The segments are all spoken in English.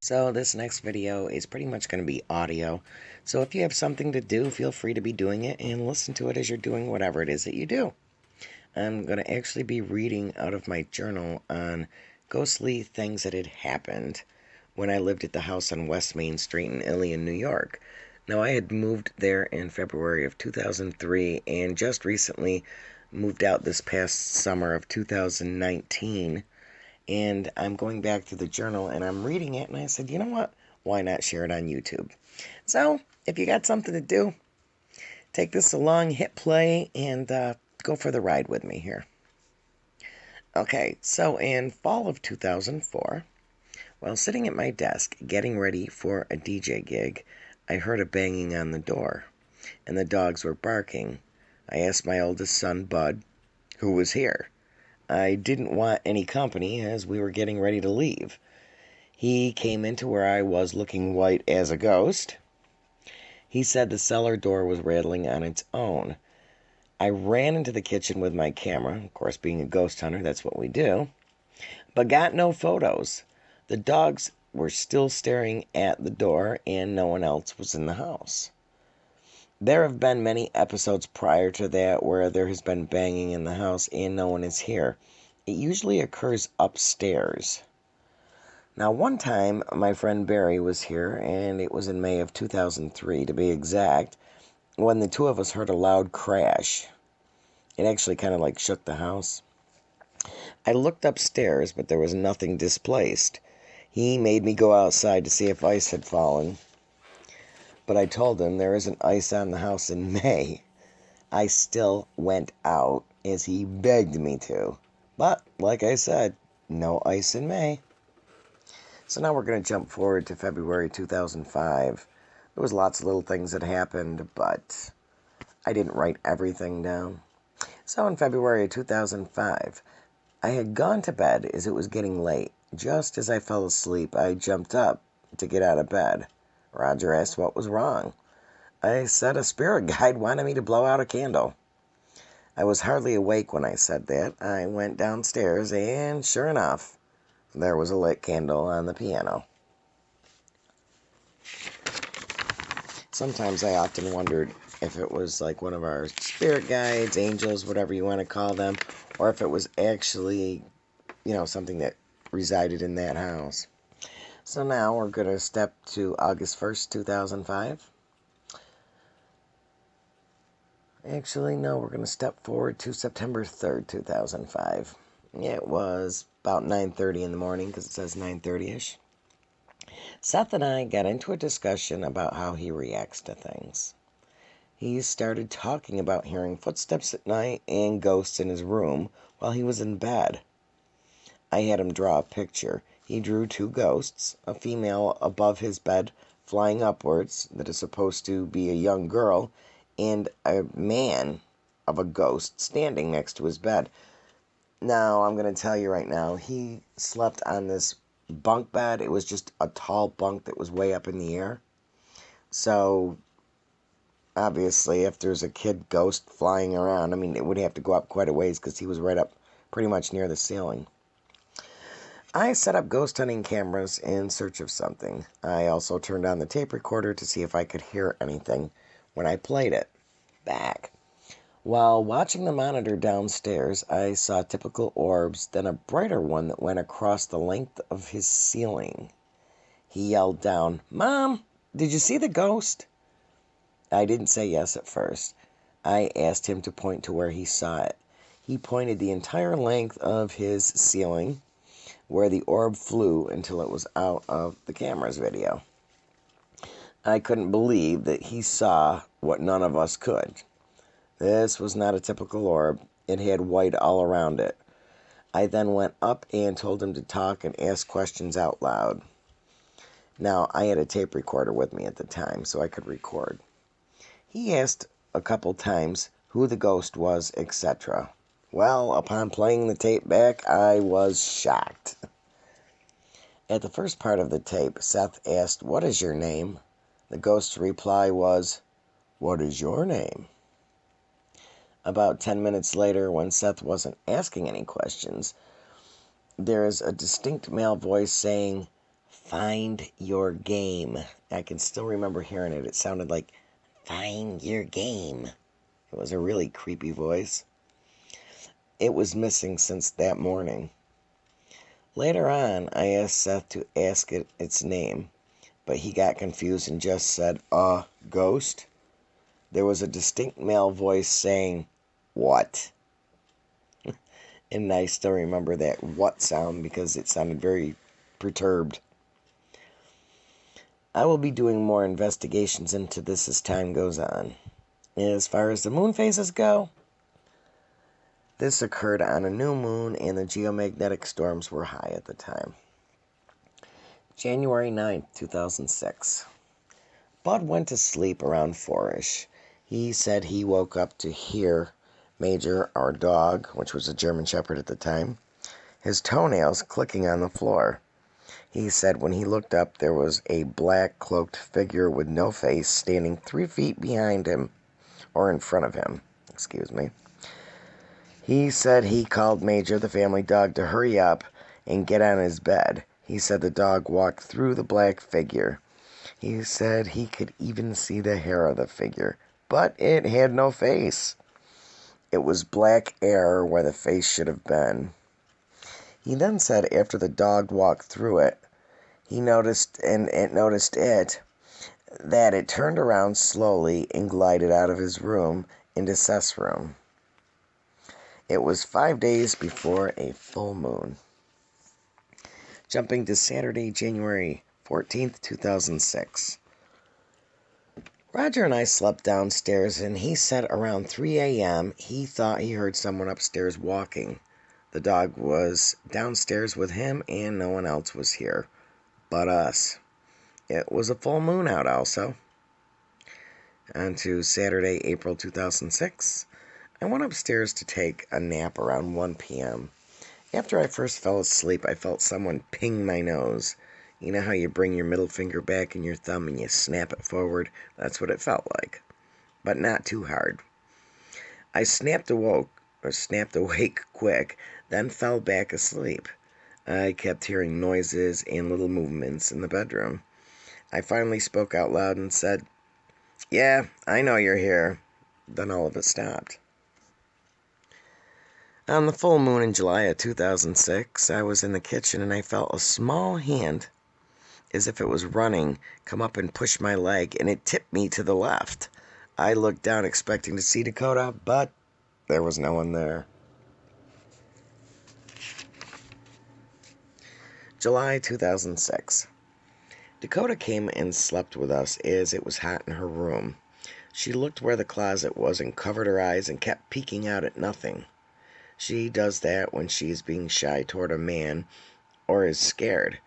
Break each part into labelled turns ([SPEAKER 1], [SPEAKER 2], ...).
[SPEAKER 1] So this next video is pretty much going to be audio. So if you have something to do, feel free to be doing it and listen to it as you're doing whatever it is that you do. I'm going to actually be reading out of my journal on ghostly things that had happened when I lived at the house on West Main Street in Ilion, New York. Now, I had moved there in February of 2003 and just recently moved out this past summer of 2019. And I'm going back to the journal and I'm reading it, and I said, you know what? Why not share it on YouTube? So, if you got something to do, take this along, hit play, and go for the ride with me here. Okay, so in fall of 2004, while sitting at my desk getting ready for a DJ gig, I heard a banging on the door, and the dogs were barking. I asked my oldest son, Bud, who was here. I didn't want any company as we were getting ready to leave. He came into where I was looking white as a ghost. He said the cellar door was rattling on its own. I ran into the kitchen with my camera. Of course, being a ghost hunter, that's what we do. But got no photos. The dogs were still staring at the door and no one else was in the house. There have been many episodes prior to that where there has been banging in the house and no one is here. It usually occurs upstairs. Now, one time, my friend Barry was here, and it was in May of 2003, to be exact, when the two of us heard a loud crash. It actually kind of like shook the house. I looked upstairs, but there was nothing displaced. He made me go outside to see if ice had fallen. But I told him there isn't ice on the house in May. I still went out as he begged me to. But, like I said, no ice in May. So now we're going to jump forward to February 2005. There was lots of little things that happened, but I didn't write everything down. So in February of 2005, I had gone to bed as it was getting late. Just as I fell asleep, I jumped up to get out of bed. Roger asked what was wrong. I said a spirit guide wanted me to blow out a candle. I was hardly awake when I said that. I went downstairs, and sure enough, there was a lit candle on the piano. Sometimes I often wondered if it was like one of our spirit guides, angels, whatever you want to call them, or if it was actually, something that resided in that house. So now we're going to step to August 1st, 2005. Actually, no, we're going to step forward to September 3rd, 2005. It was about 9:30 in the morning, because it says 9:30ish. Seth and I got into a discussion about how he reacts to things. He started talking about hearing footsteps at night and ghosts in his room while he was in bed. I had him draw a picture. He drew two ghosts, a female above his bed flying upwards, that is supposed to be a young girl, and a man of a ghost standing next to his bed. Now, I'm going to tell you right now, he slept on this bunk bed. It was just a tall bunk that was way up in the air. So, obviously, if there's a kid ghost flying around, it would have to go up quite a ways because he was right up pretty much near the ceiling. I set up ghost hunting cameras in search of something. I also turned on the tape recorder to see if I could hear anything when I played it back. While watching the monitor downstairs, I saw typical orbs, then a brighter one that went across the length of his ceiling. He yelled down, "Mom, did you see the ghost?" I didn't say yes at first. I asked him to point to where he saw it. He pointed the entire length of his ceiling, where the orb flew until it was out of the camera's video. I couldn't believe that he saw what none of us could. This was not a typical orb. It had white all around it. I then went up and told him to talk and ask questions out loud. Now, I had a tape recorder with me at the time, so I could record. He asked a couple times who the ghost was, etc. Well, upon playing the tape back, I was shocked. At the first part of the tape, Seth asked, "What is your name?" The ghost's reply was, "What is your name?" About 10 minutes later, when Seth wasn't asking any questions, there is a distinct male voice saying, Find your game. I can still remember hearing it. It sounded like, find your game. It was a really creepy voice. It was missing since that morning. Later on, I asked Seth to ask it its name, but he got confused and just said, ghost? There was a distinct male voice saying, what? And I still remember that what sound because it sounded very perturbed. I will be doing more investigations into this as time goes on. As far as the moon phases go, this occurred on a new moon and the geomagnetic storms were high at the time. January 9th, 2006. Bud went to sleep around 4-ish. He said he woke up to hear Major, our dog, which was a German Shepherd at the time, his toenails clicking on the floor. He said when he looked up, there was a black cloaked figure with no face standing 3 feet behind him, or in front of him, excuse me. He said he called Major, the family dog, to hurry up and get on his bed. He said the dog walked through the black figure. He said he could even see the hair of the figure, but it had no face. It was black air where the face should have been. He then said after the dog walked through it, he noticed that it turned around slowly and glided out of his room into Seth's room. It was 5 days before a full moon. Jumping to Saturday, January 14th, 2006. Roger and I slept downstairs, and he said around 3 a.m. he thought he heard someone upstairs walking. The dog was downstairs with him, and no one else was here but us. It was a full moon out also. On to Saturday, April 2006. I went upstairs to take a nap around 1 p.m. After I first fell asleep, I felt someone ping my nose. You know how you bring your middle finger back in your thumb and you snap it forward? That's what it felt like, but not too hard. I snapped awake quick, then fell back asleep. I kept hearing noises and little movements in the bedroom. I finally spoke out loud and said, "Yeah, I know you're here." Then all of it stopped. On the full moon in July of 2006, I was in the kitchen and I felt a small hand, as if it was running, come up and push my leg, and it tipped me to the left. I looked down expecting to see Dakota, but there was no one there. July 2006. Dakota came and slept with us as it was hot in her room. She looked where the closet was and covered her eyes and kept peeking out at nothing. She does that when she's being shy toward a man or is scared.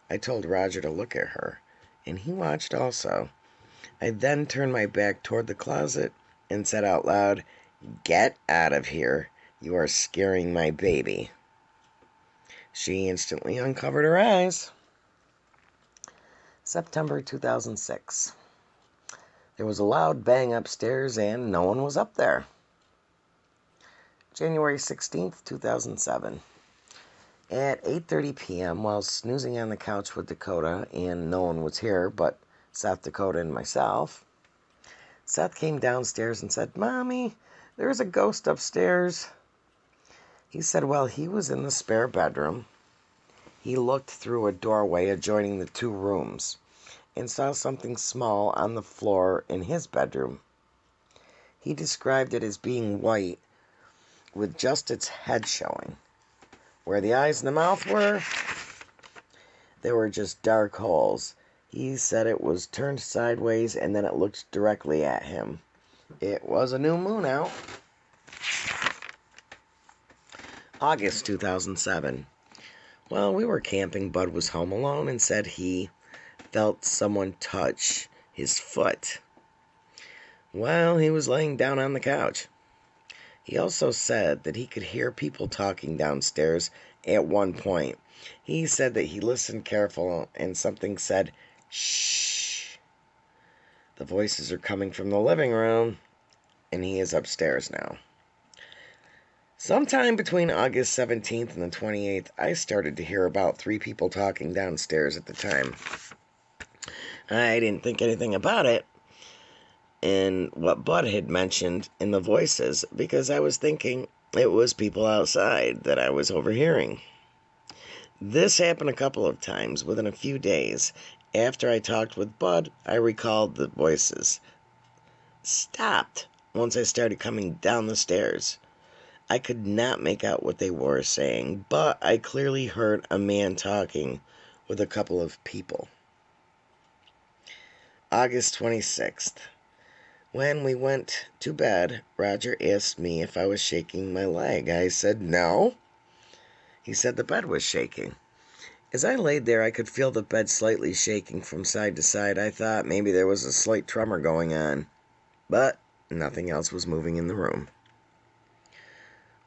[SPEAKER 1] I told Roger to look at her, and he watched also. I then turned my back toward the closet and said out loud, "Get out of here. You are scaring my baby." She instantly uncovered her eyes. September 2006. There was a loud bang upstairs and no one was up there. January 16th, 2007. At 8:30 p.m., while snoozing on the couch with Dakota, and no one was here but Seth, Dakota, and myself, Seth came downstairs and said, "Mommy, there's a ghost upstairs." He said while he was in the spare bedroom, he looked through a doorway adjoining the 2 rooms and saw something small on the floor in his bedroom. He described it as being white with just its head showing. Where the eyes and the mouth were, there were just dark holes. He said it was turned sideways and then it looked directly at him. It was a new moon out. August 2007. While we were camping, Bud was home alone and said he felt someone touch his foot while he was laying down on the couch. He also said that he could hear people talking downstairs at one point. He said that he listened careful and something said, "Shh." The voices are coming from the living room and he is upstairs now. Sometime between August 17th and the 28th, I started to hear about three people talking downstairs at the time. I didn't think anything about it in what Bud had mentioned in the voices because I was thinking it was people outside that I was overhearing. This happened a couple of times within a few days. After I talked with Bud, I recalled the voices stopped once I started coming down the stairs. I could not make out what they were saying, but I clearly heard a man talking with a couple of people. August 26th. When we went to bed, Roger asked me if I was shaking my leg. I said no. He said the bed was shaking. As I laid there, I could feel the bed slightly shaking from side to side. I thought maybe there was a slight tremor going on, but nothing else was moving in the room.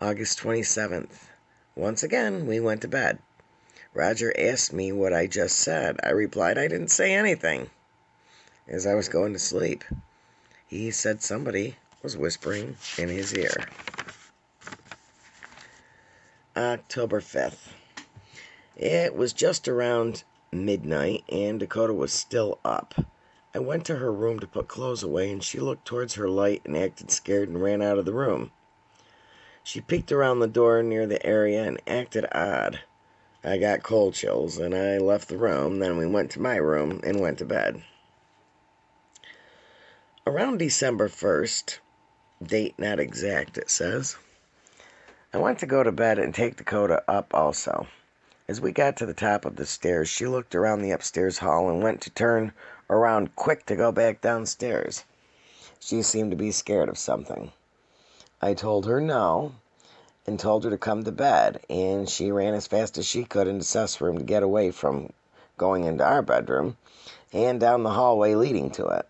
[SPEAKER 1] August 27th. Once again, we went to bed. Roger asked me what I just said. I replied I didn't say anything as I was going to sleep. He said somebody was whispering in his ear. October 5th. It was just around midnight and Dakota was still up. I went to her room to put clothes away and she looked towards her light and acted scared and ran out of the room. She peeked around the door near the area and acted odd. I got cold chills and I left the room. Then we went to my room and went to bed. Around December 1st, date not exact, it says, I went to go to bed and take Dakota up also. As we got to the top of the stairs, she looked around the upstairs hall and went to turn around quick to go back downstairs. She seemed to be scared of something. I told her no and told her to come to bed, and she ran as fast as she could into Seth's room to get away from going into our bedroom and down the hallway leading to it.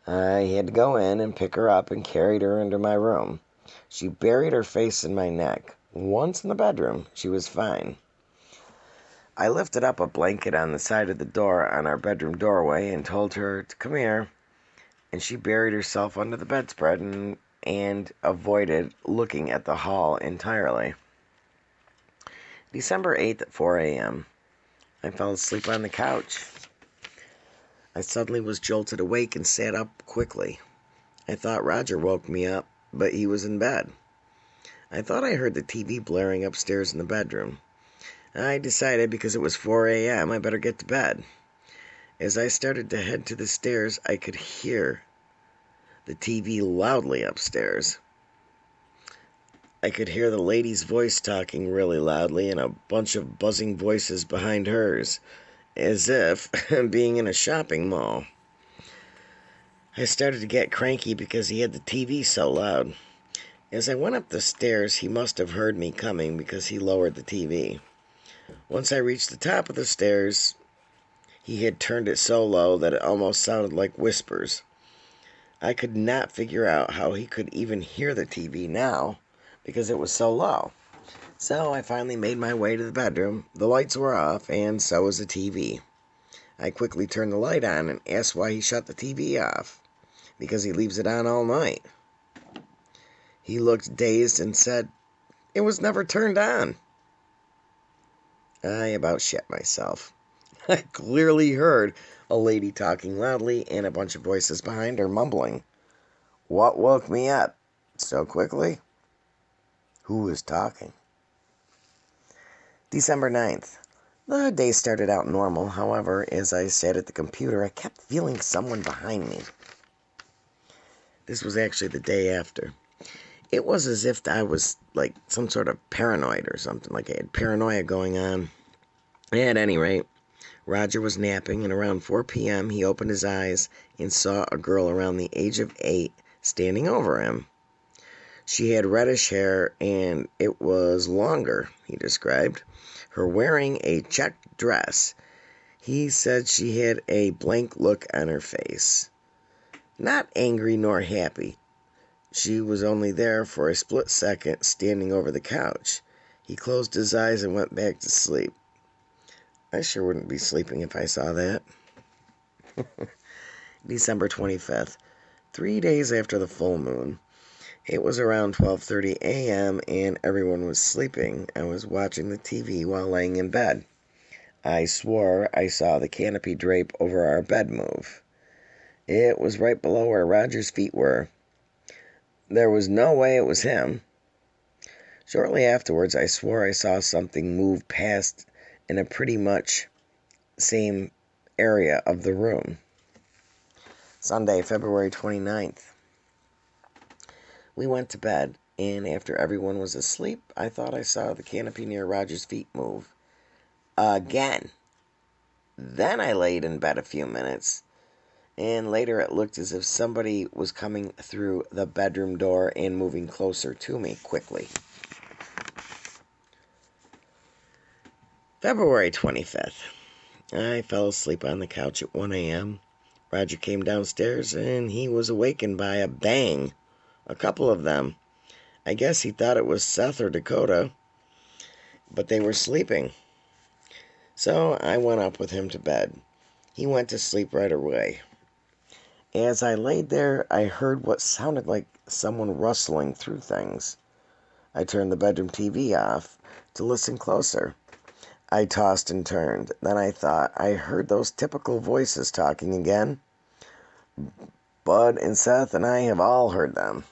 [SPEAKER 1] I had to go in and pick her up and carried her into my room. She buried her face in my neck. Once in the bedroom, she was fine. I lifted up a blanket on the side of the door on our bedroom doorway and told her to come here, and she buried herself under the bedspread and avoided looking at the hall entirely. December 8th at 4 a.m. I fell asleep on the couch. I suddenly was jolted awake and sat up quickly. I thought Roger woke me up, but he was in bed. I thought I heard the TV blaring upstairs in the bedroom. I decided because it was 4 a.m. I better get to bed. As I started to head to the stairs, I could hear the TV loudly upstairs. I could hear the lady's voice talking really loudly and a bunch of buzzing voices behind hers, as if being in a shopping mall. I started to get cranky because he had the TV so loud. As I went up the stairs, he must have heard me coming because he lowered the TV. Once I reached the top of the stairs, he had turned it so low that it almost sounded like whispers. I could not figure out how he could even hear the TV now because it was so low. So I finally made my way to the bedroom. The lights were off, and so was the TV. I quickly turned the light on and asked why he shut the TV off, because he leaves it on all night. He looked dazed and said, "It was never turned on." I about shit myself. I clearly heard a lady talking loudly and a bunch of voices behind her mumbling. What woke me up so quickly? Who was talking? December 9th. The day started out normal. However, as I sat at the computer, I kept feeling someone behind me. This was actually the day after. It was as if I was like some sort of paranoid or something, like I had paranoia going on. At any rate, Roger was napping, and around 4 p.m. he opened his eyes and saw a girl around the age of 8 standing over him. She had reddish hair, and it was longer, he described, her wearing a checked dress. He said she had a blank look on her face. Not angry nor happy. She was only there for a split second, standing over the couch. He closed his eyes and went back to sleep. I sure wouldn't be sleeping if I saw that. December 25th. 3 days after the full moon. It was around 12:30 a.m. and everyone was sleeping. I was watching the TV while laying in bed. I swore I saw the canopy drape over our bed move. It was right below where Roger's feet were. There was no way it was him. Shortly afterwards, I swore I saw something move past in a pretty much same area of the room. Sunday, February 29th. We went to bed, and after everyone was asleep, I thought I saw the canopy near Roger's feet move. Again. Then I laid in bed a few minutes, and later it looked as if somebody was coming through the bedroom door and moving closer to me quickly. February 25th. I fell asleep on the couch at 1 a.m. Roger came downstairs and he was awakened by a bang. A couple of them. I guess he thought it was Seth or Dakota, but they were sleeping. So I went up with him to bed. He went to sleep right away. As I laid there, I heard what sounded like someone rustling through things. I turned the bedroom TV off to listen closer. I tossed and turned. Then I thought I heard those typical voices talking again. Bud and Seth and I have all heard them.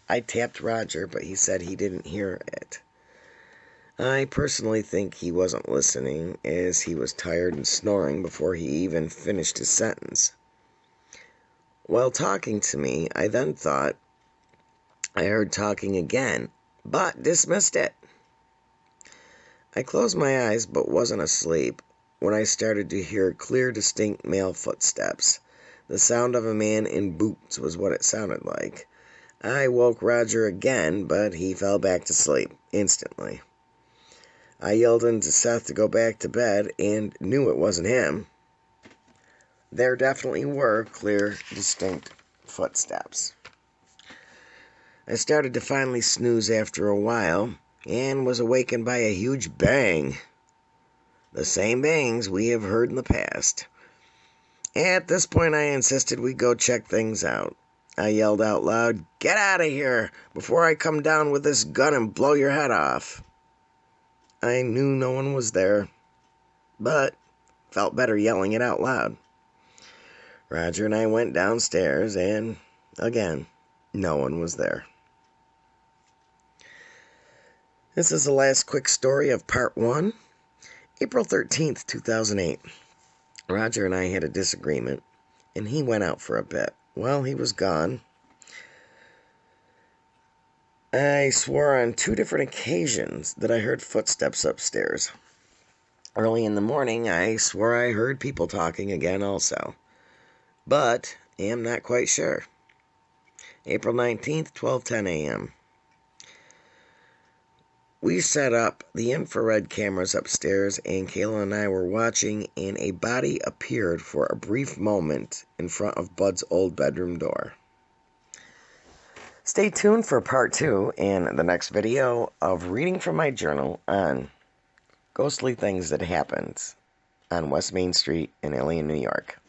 [SPEAKER 1] I tapped Roger, but he said he didn't hear it. I personally think he wasn't listening, as he was tired and snoring before he even finished his sentence. While talking to me, I then thought I heard talking again, but dismissed it. I closed my eyes but wasn't asleep when I started to hear clear, distinct male footsteps. The sound of a man in boots was what it sounded like. I woke Roger again, but he fell back to sleep instantly. I yelled into Seth to go back to bed and knew it wasn't him. There definitely were clear, distinct footsteps. I started to finally snooze after a while and was awakened by a huge bang. The same bangs we have heard in the past. At this point, I insisted we go check things out. I yelled out loud, "Get out of here before I come down with this gun and blow your head off." I knew no one was there, but felt better yelling it out loud. Roger and I went downstairs, and again, no one was there. This is the last quick story of part 1. April 13th, 2008. Roger and I had a disagreement, and he went out for a bit. While he was gone, I swore on 2 different occasions that I heard footsteps upstairs. Early in the morning, I swore I heard people talking again also, but am not quite sure. April 19th, 12:10 a.m. We set up the infrared cameras upstairs, and Kayla and I were watching, and a body appeared for a brief moment in front of Bud's old bedroom door. Stay tuned for part 2 and the next video of reading from my journal on ghostly things that happened on West Main Street in Ilion, New York.